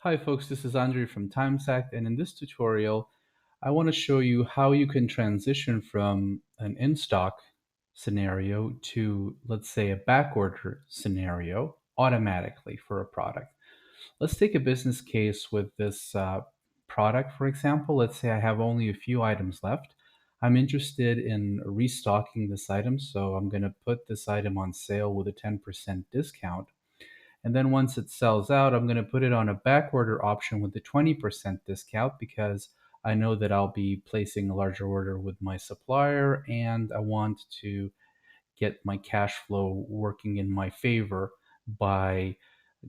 Hi folks, this is Andrew from Timesact, and in this tutorial I want to show you how you can transition from an in-stock scenario to, let's say, a backorder scenario automatically for a product. Let's take a business case with this product, for example. Let's say I have only a few items left. I'm interested in restocking this item, so I'm going to put this item on sale with a 10% discount. And then once it sells out, I'm going to put it on a back order option with the 20% discount because I know that I'll be placing a larger order with my supplier and I want to get my cash flow working in my favor by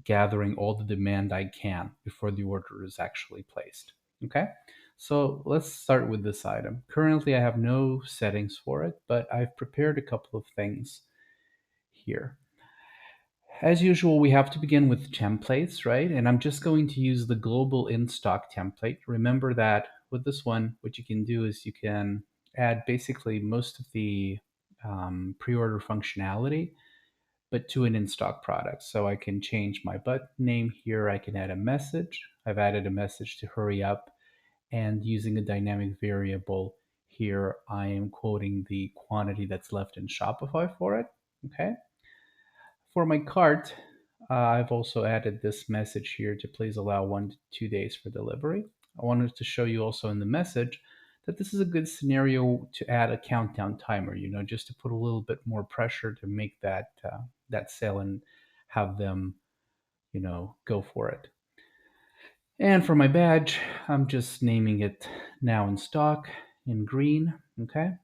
gathering all the demand I can before the order is actually placed. Okay, so let's start with this item. Currently, I have no settings for it, but I've prepared a couple of things here. As usual, we have to begin with templates, right? And I'm just going to use the global in-stock template. Remember that with this one, what you can do is you can add basically most of the pre-order functionality, but to an in-stock product. So I can change my button name here. I can add a message. I've added a message to hurry up, and using a dynamic variable here, I am quoting the quantity that's left in Shopify for it, okay? For my cart, I've also added this message here to please allow 1 to 2 days for delivery. I wanted to show you also in the message that this is a good scenario to add a countdown timer, just to put a little bit more pressure to make that sale and have them, go for it. And for my badge, I'm just naming it now in stock in green, okay?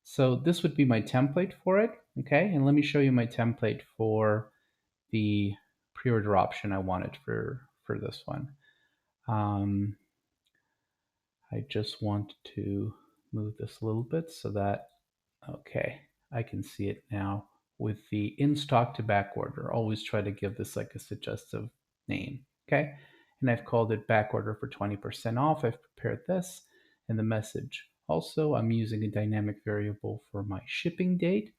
So this would be my template for it, okay? And let me show you my template for the pre-order option I wanted for this one. I just want to move this a little bit so that, okay, I can see it now with the in-stock to back order. Always try to give this like a suggestive name, okay? And I've called it back order for 20% off. I've prepared this and the message. Also, I'm using a dynamic variable for my shipping date.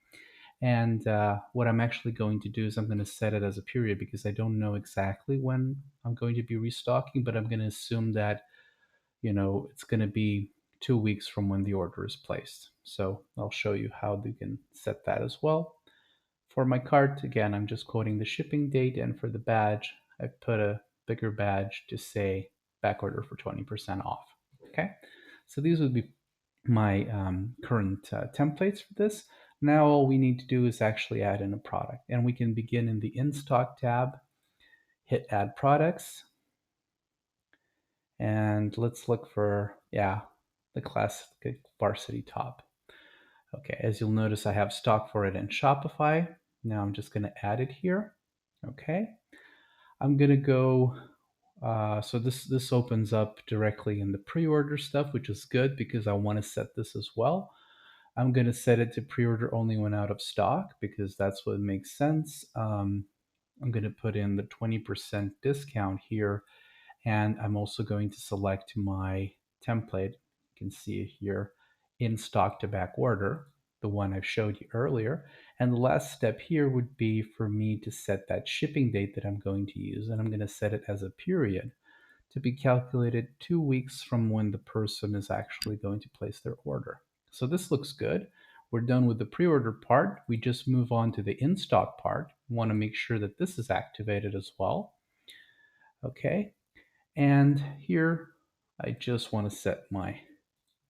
And what I'm actually going to do is I'm going to set it as a period because I don't know exactly when I'm going to be restocking, but I'm going to assume that, it's going to be 2 weeks from when the order is placed. So I'll show you how you can set that as well. For my cart, again, I'm just quoting the shipping date, and for the badge, I put a bigger badge to say back order for 20% off. Okay, so these would be my current templates for this. Now all we need to do is actually add in a product, and we can begin in the in-stock tab, hit add products, and let's look for, the classic varsity top. Okay, as you'll notice, I have stock for it in Shopify. Now I'm just going to add it here. Okay, I'm going to go, so this opens up directly in the pre-order stuff, which is good because I want to set this as well. I'm going to set it to pre-order only when out of stock because that's what makes sense. I'm going to put in the 20% discount here, and I'm also going to select my template. You can see it here, in stock to back order, the one I showed you earlier. And the last step here would be for me to set that shipping date that I'm going to use, and I'm going to set it as a period to be calculated 2 weeks from when the person is actually going to place their order. So this looks good. We're done with the pre-order part. We just move on to the in-stock part. We want to make sure that this is activated as well. Okay, and here I just want to set my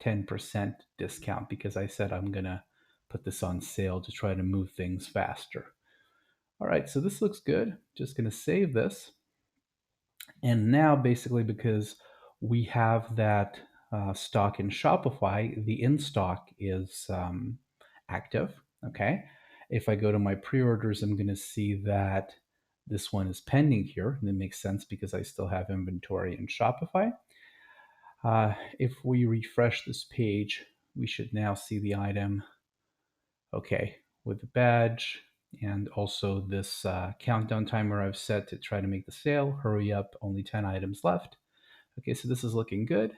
10% discount because I said I'm gonna put this on sale to try to move things faster. All right, so this looks good. Just gonna save this. And now basically because we have that stock in Shopify, the in-stock is active, okay? If I go to my pre-orders, I'm gonna see that this one is pending here, and it makes sense because I still have inventory in Shopify. If we refresh this page, we should now see the item, okay, with the badge, and also this countdown timer I've set to try to make the sale. Hurry up, only 10 items left. Okay, so this is looking good.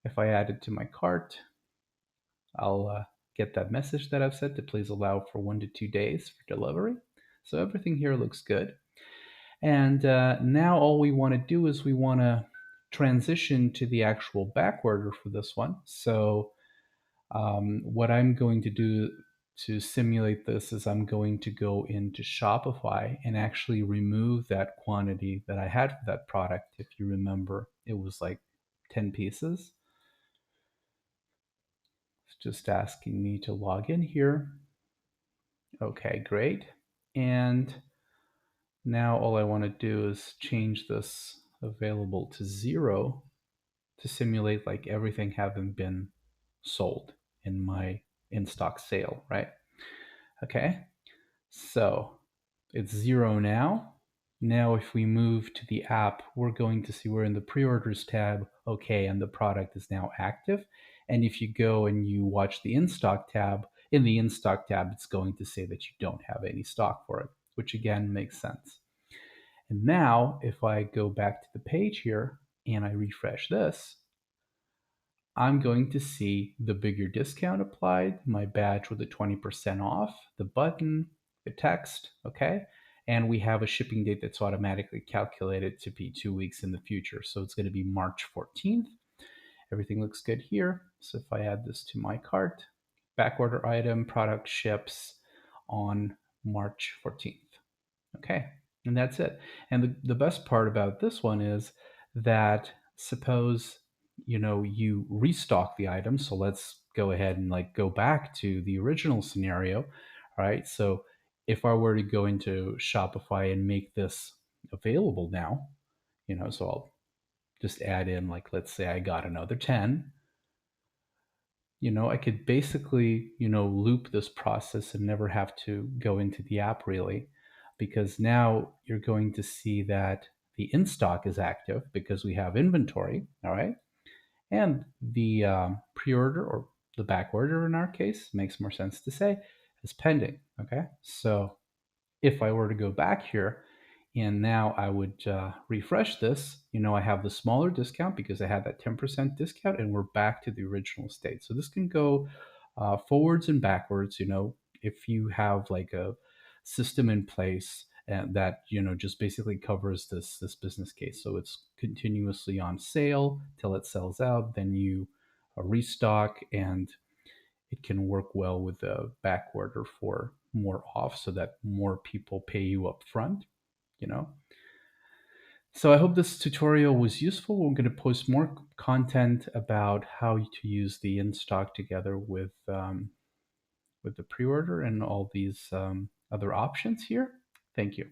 If I add it to my cart, I'll get that message that I've set to please allow for 1 to 2 days for delivery. So everything here looks good. And now all we want to do is we want to transition to the actual back order for this one. So what I'm going to do to simulate this is I'm going to go into Shopify and actually remove that quantity that I had for that product. If you remember, it was like 10 pieces. It's just asking me to log in here. Okay, great. And now all I want to do is change this available to 0 to simulate like everything having been sold in my in-stock sale, right? Okay, so it's 0 now. Now if we move to the app, we're going to see we're in the pre-orders tab, okay, and the product is now active. And if you go and you watch the in-stock tab, in the in-stock tab, it's going to say that you don't have any stock for it, which again makes sense. And now if I go back to the page here and I refresh this, I'm going to see the bigger discount applied, my badge with the 20% off, the button, the text, okay? And we have a shipping date that's automatically calculated to be 2 weeks in the future. So it's going to be March 14th. Everything looks good here. So if I add this to my cart, backorder item, product ships on March 14th. Okay, and that's it. And the best part about this one is that suppose you restock the item. So let's go ahead and like go back to the original scenario. All right. So if I were to go into Shopify and make this available now, so I'll just add in like, let's say I got another 10. I could basically, loop this process and never have to go into the app really, because now you're going to see that the in stock is active because we have inventory, all right? And the pre-order or the back order in our case makes more sense to say is pending, okay? So if I were to go back here and now I would refresh this, I have the smaller discount because I had that 10% discount and we're back to the original state. So this can go forwards and backwards, if you have like a system in place and that, just basically covers this business case. So it's continuously on sale till it sells out, then you restock, and it can work well with a back order for more off so that more people pay you up front, you know. So I hope this tutorial was useful. We're going to post more content about how to use the in-stock together with the pre-order and all these other options here. Thank you.